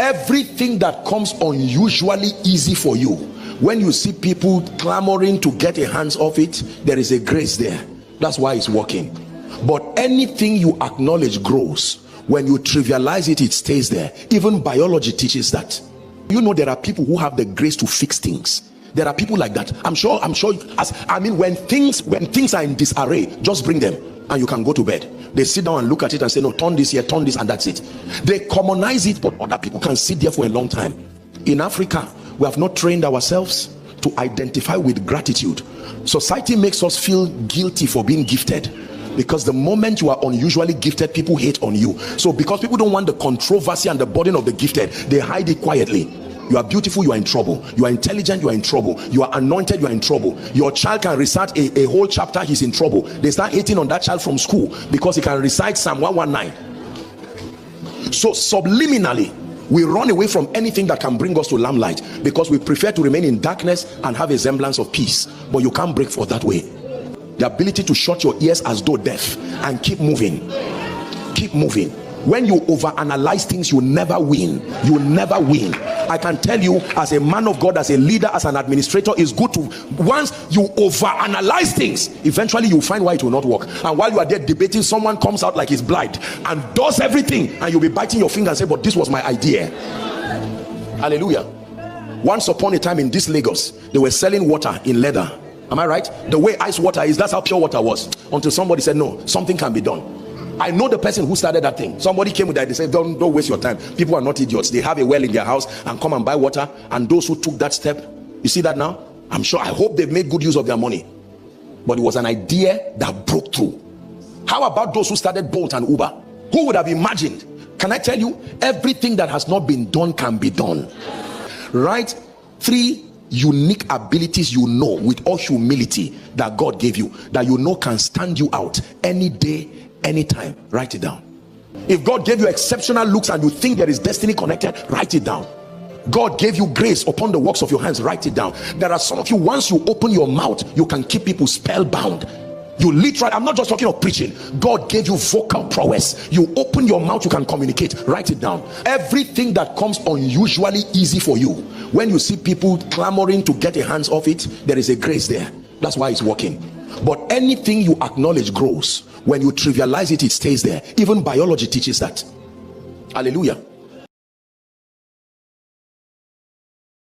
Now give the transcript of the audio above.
Everything that comes unusually easy for you, when you see people clamoring to get a hands off it, there is a grace there. That's why it's working. But anything you acknowledge grows. When you trivialize it, it stays there. Even biology teaches that. You know, there are people who have the grace to fix things. There are people like that. I'm sure when things are in disarray, just bring them and you can go to bed. They sit down and look at it and say, no, turn this here, turn this, and that's it. They commonize it, but other people can sit there for a long time. In Africa, we have not trained ourselves to identify with gratitude. Society makes us feel guilty for being gifted, because the moment you are unusually gifted, people hate on you. So because people don't want the controversy and the burden of the gifted, they hide it quietly. You are beautiful, you are in trouble. You are intelligent, you are in trouble. You are anointed, you are in trouble. Your child can recite a whole chapter, he's in trouble. They start hating on that child from school because he can recite Psalm 119. So subliminally, we run away from anything that can bring us to lamplight, because we prefer to remain in darkness and have a semblance of peace. But you can't break forth that way. The ability to shut your ears as though deaf and keep moving. Keep moving. When you overanalyze things, you never win. You never win. I can tell you, as a man of God, as a leader, as an administrator, it's good to, once you overanalyze things, eventually you'll find why it will not work. And while you are there debating, someone comes out like he's blind and does everything, and you'll be biting your finger and say, but this was my idea. Hallelujah. Once upon a time in this Lagos, they were selling water in leather. Am I right? The way ice water is, that's how pure water was, until somebody said, no, something can be done. I know the person who started that thing. Somebody came with that. They said, don't waste your time. People are not idiots. They have a well in their house and come and buy water. And those who took that step, you see that now? I'm sure, I hope they've made good use of their money. But it was an idea that broke through. How about those who started Bolt and Uber? Who would have imagined? Can I tell you, everything that has not been done can be done. Right? 3 unique abilities, you know, with all humility, that God gave you, that you know can stand you out any day, anytime. Write it down. If God gave you exceptional looks and you think there is destiny connected, write it down. God gave you grace upon the works of your hands, write it down. There are some of you, once you open your mouth, you can keep people spellbound. You literally, I'm not just talking of preaching. God gave you vocal prowess. You open your mouth, you can communicate. Write it down. Everything that comes unusually easy for you, when you see people clamoring to get a hands off it, there is a grace there. That's why it's working. But anything you acknowledge grows. When you trivialize it, it stays there. Even biology teaches that. Hallelujah.